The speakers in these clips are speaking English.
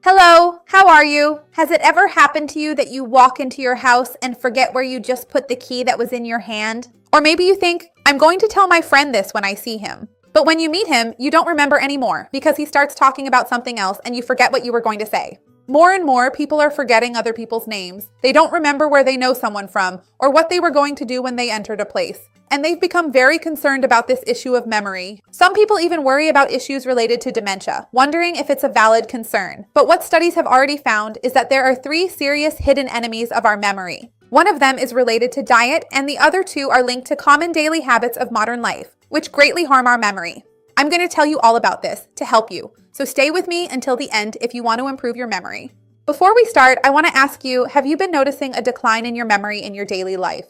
Hello, how are you? Has it ever happened to you that you walk into your house and forget where you just put the key that was in your hand? Or maybe you think, I'm going to tell my friend this when I see him. But when you meet him, you don't remember anymore because he starts talking about something else and you forget what you were going to say. More and more, people are forgetting other people's names. They don't remember where they know someone from or what they were going to do when they entered a place. And they've become very concerned about this issue of memory. Some people even worry about issues related to dementia, wondering if it's a valid concern. But what studies have already found is that there are 3 serious hidden enemies of our memory. One of them is related to diet, and the other 2 are linked to common daily habits of modern life, which greatly harm our memory. I'm going to tell you all about this to help you, so stay with me until the end if you want to improve your memory. Before we start, I want to ask you, have you been noticing a decline in your memory in your daily life?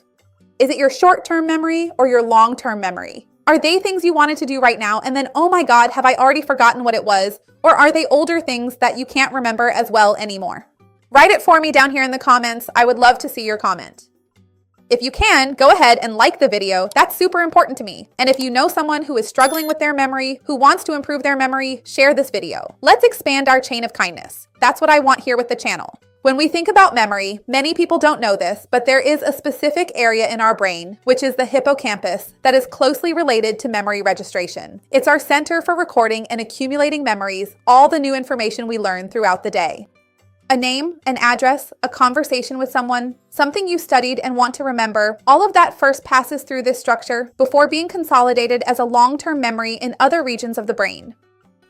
Is it your short-term memory or your long-term memory? Are they things you wanted to do right now and then, oh my God, have I already forgotten what it was? Or are they older things that you can't remember as well anymore? Write it for me down here in the comments. I would love to see your comment. If you can, go ahead and like the video. That's super important to me. And if you know someone who is struggling with their memory, who wants to improve their memory, share this video. Let's expand our chain of kindness. That's what I want here with the channel. When we think about memory, many people don't know this, but there is a specific area in our brain, which is the hippocampus, that is closely related to memory registration. It's our center for recording and accumulating memories, all the new information we learn throughout the day. A name, an address, a conversation with someone, something you studied and want to remember, all of that first passes through this structure before being consolidated as a long-term memory in other regions of the brain.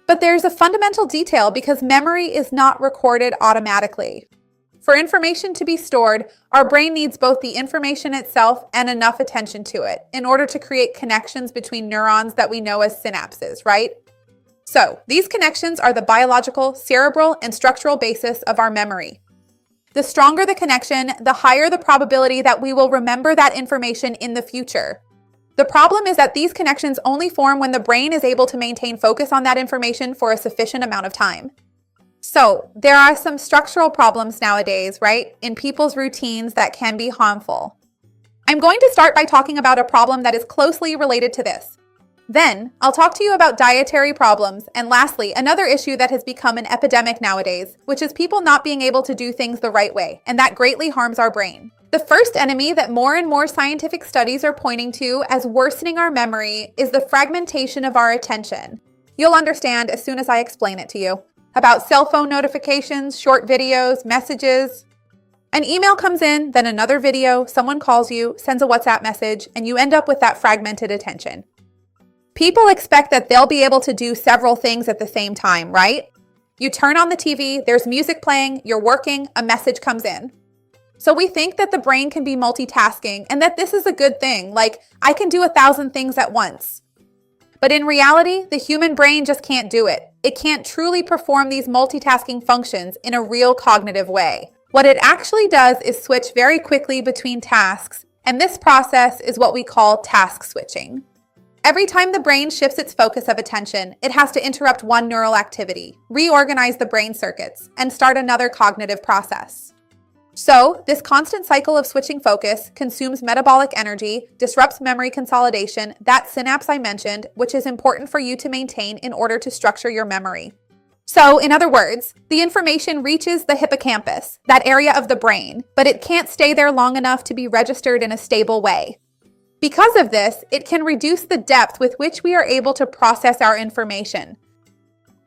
But there's a fundamental detail because memory is not recorded automatically. For information to be stored, our brain needs both the information itself and enough attention to it in order to create connections between neurons that we know as synapses, right? So, these connections are the biological, cerebral, and structural basis of our memory. The stronger the connection, the higher the probability that we will remember that information in the future. The problem is that these connections only form when the brain is able to maintain focus on that information for a sufficient amount of time. So, there are some structural problems nowadays, right, in people's routines that can be harmful. I'm going to start by talking about a problem that is closely related to this. Then, I'll talk to you about dietary problems, and lastly, another issue that has become an epidemic nowadays, which is people not being able to do things the right way, and that greatly harms our brain. The first enemy that more and more scientific studies are pointing to as worsening our memory is the fragmentation of our attention. You'll understand as soon as I explain it to you. About cell phone notifications, short videos, messages. An email comes in, then another video, someone calls you, sends a WhatsApp message, and you end up with that fragmented attention. People expect that they'll be able to do several things at the same time, right? You turn on the TV, there's music playing, you're working, a message comes in. So we think that the brain can be multitasking and that this is a good thing, like I can do 1,000 things at once. But in reality, the human brain just can't do it. It can't truly perform these multitasking functions in a real cognitive way. What it actually does is switch very quickly between tasks, and this process is what we call task switching. Every time the brain shifts its focus of attention, it has to interrupt one neural activity, reorganize the brain circuits, and start another cognitive process. So, this constant cycle of switching focus consumes metabolic energy, disrupts memory consolidation, that synapse I mentioned, which is important for you to maintain in order to structure your memory. So, in other words, the information reaches the hippocampus, that area of the brain, but it can't stay there long enough to be registered in a stable way. Because of this, it can reduce the depth with which we are able to process our information.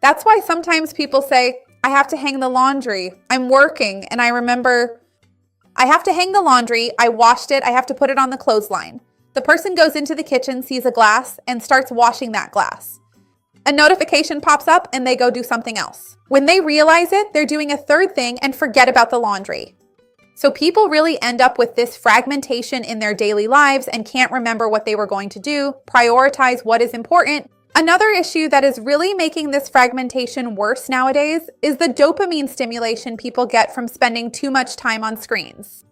That's why sometimes people say, I have to hang the laundry, I'm working, and I remember, I have to hang the laundry, I washed it, I have to put it on the clothesline. The person goes into the kitchen, sees a glass, and starts washing that glass. A notification pops up and they go do something else. When they realize it, they're doing a third thing and forget about the laundry. So people really end up with this fragmentation in their daily lives and can't remember what they were going to do, prioritize what is important. Another issue that is really making this fragmentation worse nowadays is the dopamine stimulation people get from spending too much time on screens.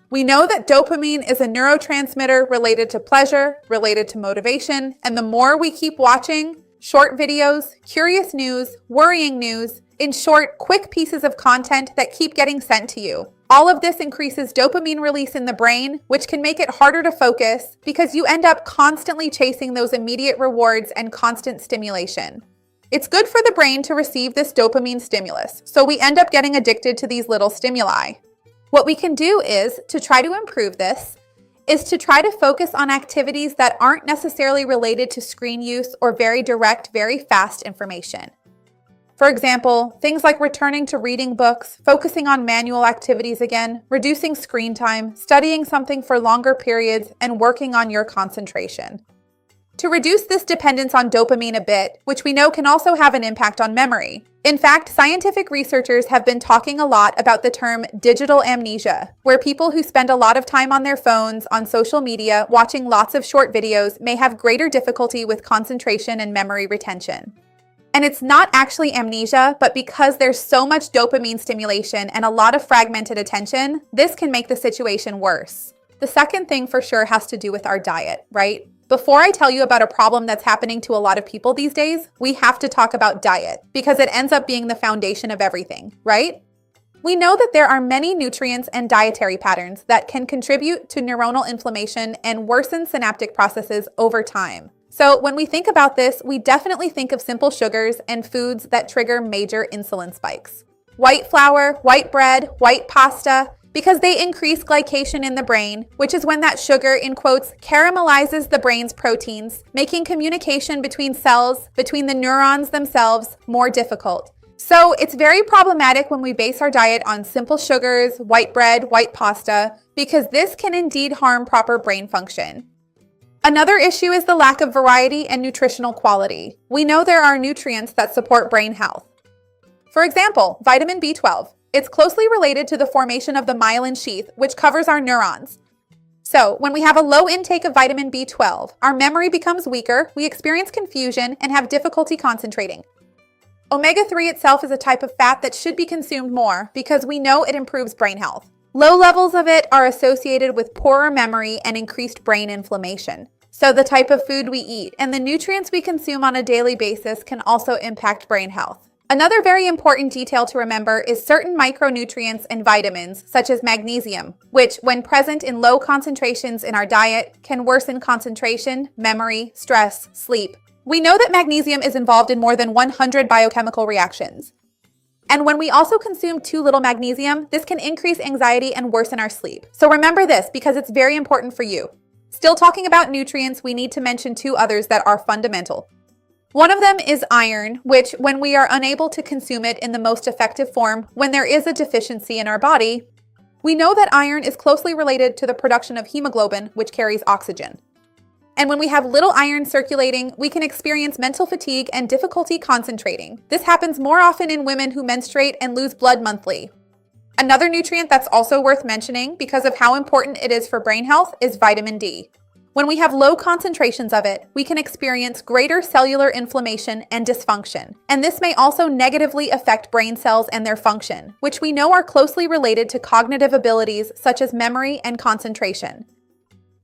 We know that dopamine is a neurotransmitter related to pleasure, related to motivation, and the more we keep watching short videos, curious news, worrying news, in short, quick pieces of content that keep getting sent to you. All of this increases dopamine release in the brain, which can make it harder to focus because you end up constantly chasing those immediate rewards and constant stimulation. It's good for the brain to receive this dopamine stimulus, so we end up getting addicted to these little stimuli. What we can do is, to try to improve this, is to try to focus on activities that aren't necessarily related to screen use or very direct, very fast information. For example, things like returning to reading books, focusing on manual activities again, reducing screen time, studying something for longer periods, and working on your concentration. To reduce this dependence on dopamine a bit, which we know can also have an impact on memory. In fact, scientific researchers have been talking a lot about the term digital amnesia, where people who spend a lot of time on their phones, on social media, watching lots of short videos may have greater difficulty with concentration and memory retention. And it's not actually amnesia, but because there's so much dopamine stimulation and a lot of fragmented attention, this can make the situation worse. The second thing for sure has to do with our diet, right? Before I tell you about a problem that's happening to a lot of people these days, we have to talk about diet because it ends up being the foundation of everything, right? We know that there are many nutrients and dietary patterns that can contribute to neuronal inflammation and worsen synaptic processes over time. So when we think about this, we definitely think of simple sugars and foods that trigger major insulin spikes. White flour, white bread, white pasta, because they increase glycation in the brain, which is when that sugar, in quotes, caramelizes the brain's proteins, making communication between cells, between the neurons themselves, more difficult. So it's very problematic when we base our diet on simple sugars, white bread, white pasta, because this can indeed harm proper brain function. Another issue is the lack of variety and nutritional quality. We know there are nutrients that support brain health. For example, vitamin B12. It's closely related to the formation of the myelin sheath, which covers our neurons. So, when we have a low intake of vitamin B12, our memory becomes weaker, we experience confusion, and have difficulty concentrating. Omega-3 itself is a type of fat that should be consumed more because we know it improves brain health. Low levels of it are associated with poorer memory and increased brain inflammation. So the type of food we eat and the nutrients we consume on a daily basis can also impact brain health. Another very important detail to remember is certain micronutrients and vitamins, such as magnesium, which, when present in low concentrations in our diet, can worsen concentration, memory, stress, sleep. We know that magnesium is involved in more than 100 biochemical reactions. And when we also consume too little magnesium, this can increase anxiety and worsen our sleep. So remember this because it's very important for you. Still talking about nutrients, we need to mention two others that are fundamental. One of them is iron, which, when we are unable to consume it in the most effective form, when there is a deficiency in our body, we know that iron is closely related to the production of hemoglobin, which carries oxygen. And when we have little iron circulating, we can experience mental fatigue and difficulty concentrating. This happens more often in women who menstruate and lose blood monthly. Another nutrient that's also worth mentioning because of how important it is for brain health is vitamin D. When we have low concentrations of it, we can experience greater cellular inflammation and dysfunction. And this may also negatively affect brain cells and their function, which we know are closely related to cognitive abilities such as memory and concentration.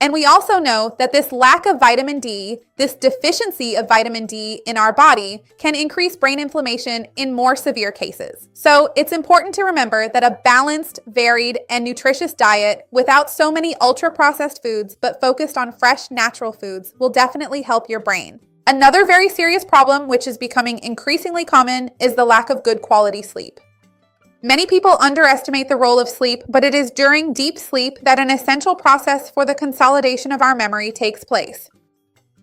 And we also know that this lack of vitamin D, this deficiency of vitamin D in our body, can increase brain inflammation in more severe cases. So it's important to remember that a balanced, varied, and nutritious diet without so many ultra-processed foods but focused on fresh, natural foods will definitely help your brain. Another very serious problem, which is becoming increasingly common, is the lack of good quality sleep. Many people underestimate the role of sleep, but it is during deep sleep that an essential process for the consolidation of our memory takes place.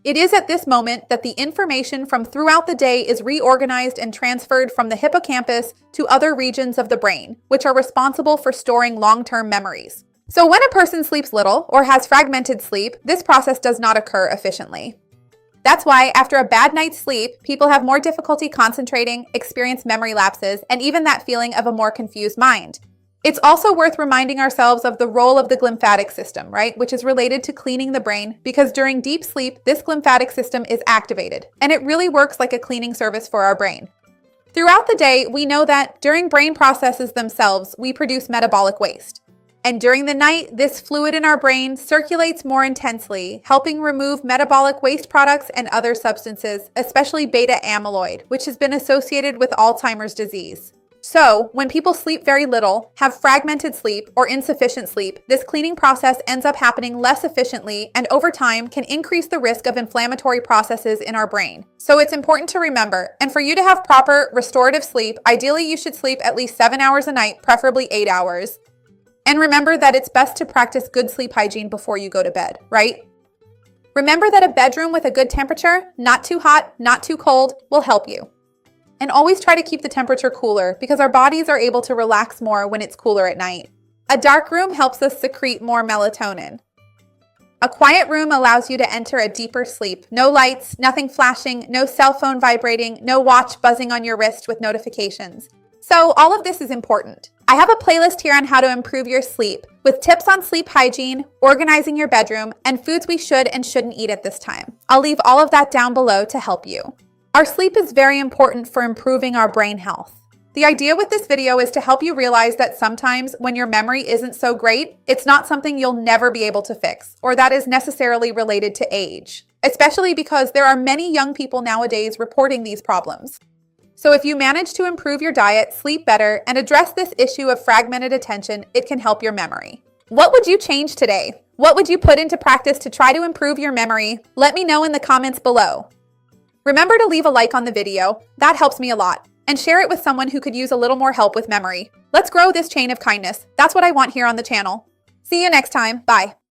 It is at this moment that the information from throughout the day is reorganized and transferred from the hippocampus to other regions of the brain, which are responsible for storing long-term memories. So when a person sleeps little or has fragmented sleep, this process does not occur efficiently. That's why, after a bad night's sleep, people have more difficulty concentrating, experience memory lapses, and even that feeling of a more confused mind. It's also worth reminding ourselves of the role of the glymphatic system, right? Which is related to cleaning the brain, because during deep sleep, this glymphatic system is activated, and it really works like a cleaning service for our brain. Throughout the day, we know that during brain processes themselves, we produce metabolic waste. And during the night, this fluid in our brain circulates more intensely, helping remove metabolic waste products and other substances, especially beta amyloid, which has been associated with Alzheimer's disease. So, when people sleep very little, have fragmented sleep, or insufficient sleep, this cleaning process ends up happening less efficiently and over time can increase the risk of inflammatory processes in our brain. So it's important to remember, and for you to have proper restorative sleep, ideally you should sleep at least 7 hours a night, preferably 8 hours. And remember that it's best to practice good sleep hygiene before you go to bed, right? Remember that a bedroom with a good temperature, not too hot, not too cold, will help you. And always try to keep the temperature cooler because our bodies are able to relax more when it's cooler at night. A dark room helps us secrete more melatonin. A quiet room allows you to enter a deeper sleep. No lights, nothing flashing, no cell phone vibrating, no watch buzzing on your wrist with notifications. So all of this is important. I have a playlist here on how to improve your sleep with tips on sleep hygiene, organizing your bedroom, and foods we should and shouldn't eat at this time. I'll leave all of that down below to help you. Our sleep is very important for improving our brain health. The idea with this video is to help you realize that sometimes when your memory isn't so great, it's not something you'll never be able to fix, or that is necessarily related to age, especially because there are many young people nowadays reporting these problems. So if you manage to improve your diet, sleep better, and address this issue of fragmented attention, it can help your memory. What would you change today? What would you put into practice to try to improve your memory? Let me know in the comments below. Remember to leave a like on the video, that helps me a lot, and share it with someone who could use a little more help with memory. Let's grow this chain of kindness. That's what I want here on the channel. See you next time. Bye.